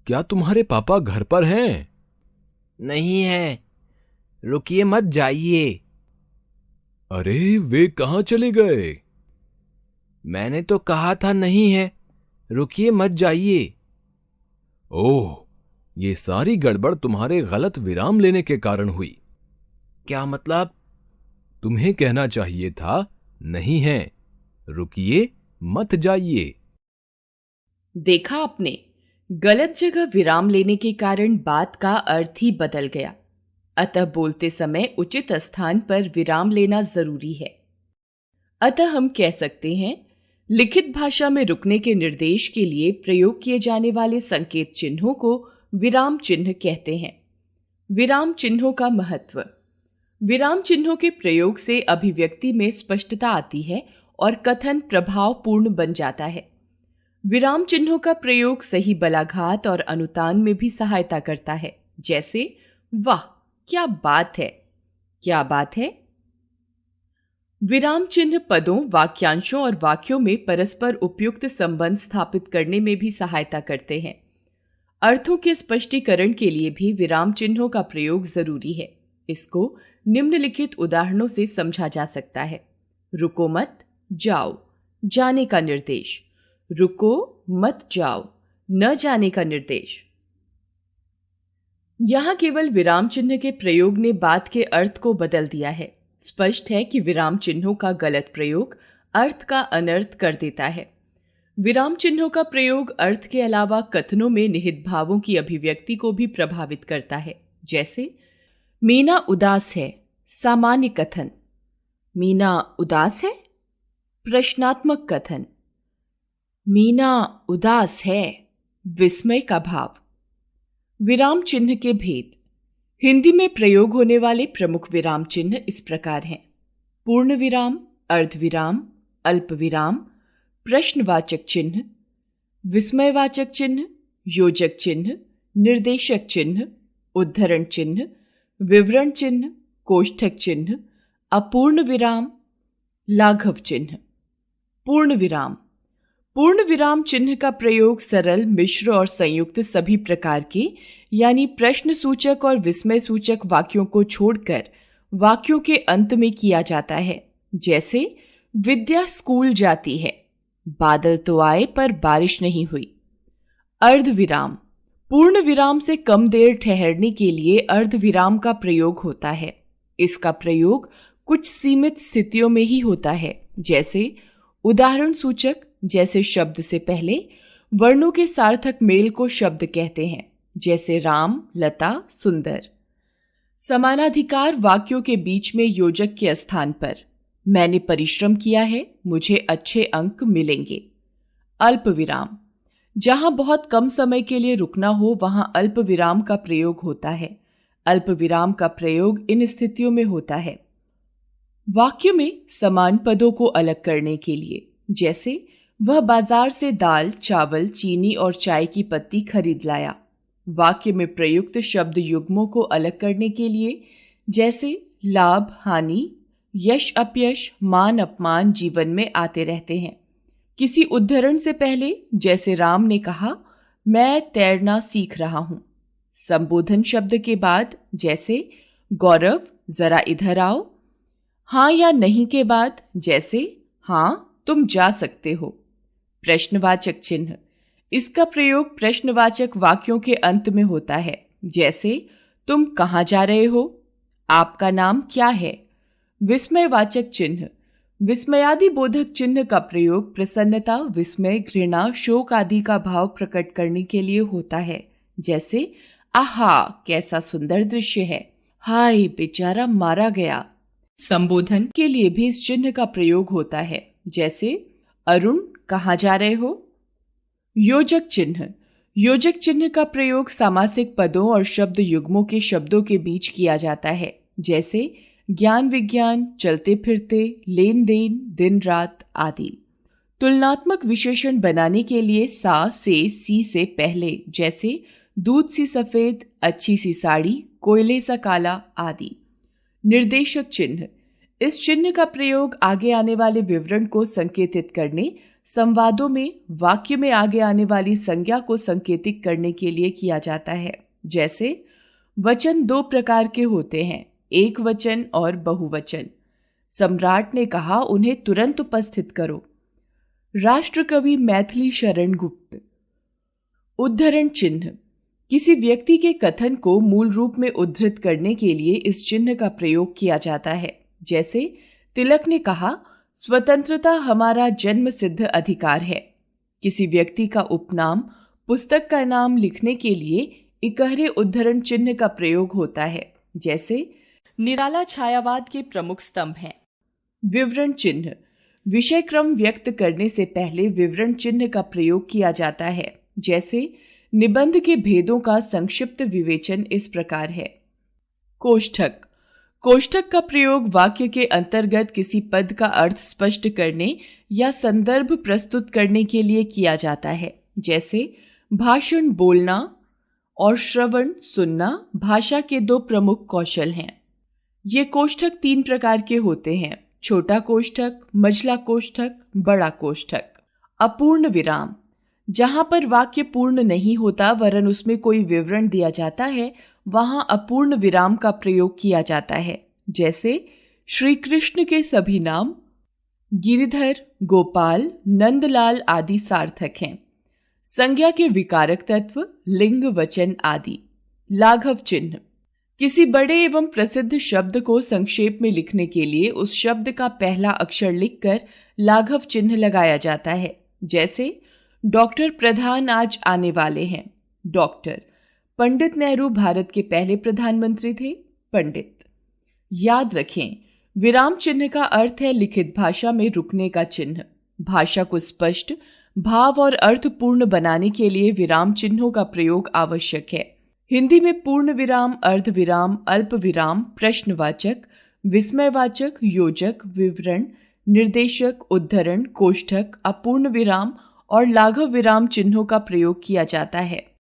क्या तुम्हारे पापा घर पर हैं? नहीं है। रुकिए मत जाइए। अरे वे कहाँ चले गए? मैंने तो कहा था नहीं है। रुकिए मत जाइए। ओह, ये सारी गड़बड़ तुम्हारे गलत विराम लेने के कारण हुई। क्या मतलब? तुम्हें कहना चाहिए था नहीं है, रुकिए मत जाइए। देखा आपने, गलत जगह विराम लेने के कारण बात का अर्थ ही बदल गया। अतः बोलते समय उचित स्थान पर विराम लेना जरूरी है। अतः हम कह सकते हैं, लिखित भाषा में रुकने के निर्देश के लिए प्रयोग किए जाने वाले संकेत चिन्हों को विराम चिन्ह कहते हैं। विराम चिन्हों का महत्व। विराम चिन्हों के प्रयोग से अभिव्यक्ति में स्पष्टता आती है और कथन प्रभावपूर्ण बन जाता है। विराम चिन्हों का प्रयोग सही बलाघात और अनुतान में भी सहायता करता है, जैसे वाह क्या बात है। क्या बात है। विराम चिन्ह पदों, वाक्यांशों और वाक्यों में परस्पर उपयुक्त संबंध स्थापित करने में भी सहायता करते हैं। अर्थों के स्पष्टीकरण के लिए भी विराम चिन्हों का प्रयोग जरूरी है। इसको निम्नलिखित उदाहरणों से समझा जा सकता है। रुको मत जाओ, जाने का निर्देश। रुको मत जाओ, न जाने का निर्देश। यहां केवल विराम चिन्ह के प्रयोग ने बात के अर्थ को बदल दिया है। स्पष्ट है कि विराम चिन्हों का गलत प्रयोग अर्थ का अनर्थ कर देता है। विराम चिन्हों का प्रयोग अर्थ के अलावा कथनों में निहित भावों की अभिव्यक्ति को भी प्रभावित करता है, जैसे मीना उदास है, सामान्य कथन। मीना उदास है, प्रश्नात्मक कथन। मीना उदास है, विस्मय का भाव। विराम चिन्ह के भेद। हिंदी में प्रयोग होने वाले प्रमुख विराम चिन्ह इस प्रकार हैं: पूर्ण विराम, अर्धविराम, अल्प विराम, प्रश्नवाचक चिन्ह, विस्मयवाचक चिन्ह, योजक चिन्ह, निर्देशक चिन्ह, उद्धरण चिन्ह, विवरण चिन्ह, कोष्ठक चिन्ह, अपूर्ण विराम, लाघव चिन्ह। पूर्ण विराम। पूर्ण विराम चिन्ह का प्रयोग सरल, मिश्र और संयुक्त सभी प्रकार के यानी प्रश्न सूचक और विस्मय सूचक वाक्यों को छोड़कर वाक्यों के अंत में किया जाता है, जैसे विद्या स्कूल जाती है, बादल तो आए पर बारिश नहीं हुई। अर्धविराम। पूर्ण विराम से कम देर ठहरने के लिए अर्धविराम का प्रयोग होता है। इसका प्रयोग कुछ सीमित स्थितियों में ही होता है, जैसे उदाहरण सूचक, जैसे शब्द से पहले वर्णों के सार्थक मेल को शब्द कहते हैं, जैसे राम, लता, सुंदर। समानाधिकार वाक्यों के बीच में योजक के स्थान पर मैंने परिश्रम किया है, मुझे अच्छे अंक मिलेंगे। अल्प विराम। जहां बहुत कम समय के लिए रुकना हो वहां अल्प विराम का प्रयोग होता है। अल्प विराम का प्रयोग इन स्थितियों में होता है: वाक्य में समान पदों को अलग करने के लिए, जैसे वह बाजार से दाल, चावल, चीनी और चाय की पत्ती खरीद लाया। वाक्य में प्रयुक्त शब्द युग्मों को अलग करने के लिए, जैसे लाभ, हानि, यश, अपयश, मान, अपमान जीवन में आते रहते हैं। किसी उद्धरण से पहले, जैसे राम ने कहा, मैं तैरना सीख रहा हूं। संबोधन शब्द के बाद, जैसे गौरव जरा इधर आओ। हां या नहीं के बाद, जैसे हां तुम जा सकते हो। प्रश्नवाचक चिन्ह। इसका प्रयोग प्रश्नवाचक वाक्यों के अंत में होता है, जैसे तुम कहां जा रहे हो, आपका नाम क्या है। विस्मयवाचक चिन्ह। विस्मयादि बोधक चिन्ह का प्रयोग प्रसन्नता, विस्मय, घृणा, शोक आदि का भाव प्रकट करने के लिए होता है, जैसे आहा कैसा सुंदर दृश्य है, हाय बेचारा मारा गया। संबोधन के लिए भी इस चिन्ह का प्रयोग होता है, जैसे अरुण कहां जा रहे हो। योजक चिन्ह। योजक चिन्ह का प्रयोग सामासिक पदों और शब्द युग्मों के शब्दों के बीच किया जाता है, जैसे ज्ञान विज्ञान, चलते फिरते, लेन देन, दिन रात आदि। तुलनात्मक विशेषण बनाने के लिए सा से सी से पहले, जैसे दूध सी सफेद, अच्छी सी साड़ी, कोयले सा काला आदि। निर्देशक चिन्ह। इस चिन्ह का प्रयोग आगे आने वाले विवरण को संकेतित करने, संवादों में वाक्य में आगे आने वाली संज्ञा को संकेतित करने के लिए किया जाता है। जैसे वचन दो प्रकार के होते हैं, एक वचन और बहुवचन। सम्राट ने कहा, उन्हें तुरंत उपस्थित करो। राष्ट्रकवि मैथिली शरण गुप्त। उद्धरण चिन्ह। किसी व्यक्ति के कथन को मूल रूप में उद्धृत करने के लिए इस चिन्ह का प्रयोग किया जाता है। जैसे तिलक ने कहा, स्वतंत्रता हमारा जन्म सिद्ध अधिकार है। किसी व्यक्ति का उपनाम, पुस्तक का नाम लिखने के लिए इकहरे उद्धरण चिन्ह का प्रयोग होता है। जैसे निराला छायावाद के प्रमुख स्तंभ हैं। विवरण चिन्ह। विषय क्रम व्यक्त करने से पहले विवरण चिन्ह का प्रयोग किया जाता है। जैसे निबंध के भेदों का संक्षिप्त विवेचन इस प्रकार है। कोष्ठक। कोष्ठक का प्रयोग वाक्य के अंतर्गत किसी पद का अर्थ स्पष्ट करने या संदर्भ प्रस्तुत करने के लिए किया जाता है। जैसे भाषण बोलना और श्रवण सुनना भाषा के दो प्रमुख कौशल हैं। ये कोष्ठक 3 प्रकार के होते हैं, छोटा कोष्ठक, मझला कोष्ठक, बड़ा कोष्ठक। अपूर्ण विराम। जहां पर वाक्य पूर्ण नहीं होता वरन उसमें कोई विवरण दिया जाता है, वहां अपूर्ण विराम का प्रयोग किया जाता है। जैसे श्री कृष्ण के सभी नाम गिरिधर, गोपाल, नंदलाल आदि सार्थक हैं। संज्ञा के विकारक तत्व लिंग, वचन आदि। लाघव चिन्ह। किसी बड़े एवं प्रसिद्ध शब्द को संक्षेप में लिखने के लिए उस शब्द का पहला अक्षर लिखकर लाघव चिन्ह लगाया जाता है। जैसे डॉक्टर प्रधान आज आने वाले हैं। डॉक्टर। पंडित नेहरू भारत के पहले प्रधानमंत्री थे। पंडित। याद रखें, विराम चिन्ह का अर्थ है लिखित भाषा में रुकने का चिन्ह। भाषा को स्पष्ट, भाव और अर्थपूर्ण बनाने के लिए विराम चिन्हों का प्रयोग आवश्यक है। हिंदी में पूर्ण विराम, अर्ध विराम, अल्प विराम, प्रश्नवाचक, विस्मयवाचक, योजक, विवरण, निर्देशक, उद्धरण, कोष्ठक, अपूर्ण विराम और लाघव विराम चिन्हों का प्रयोग किया जाता है।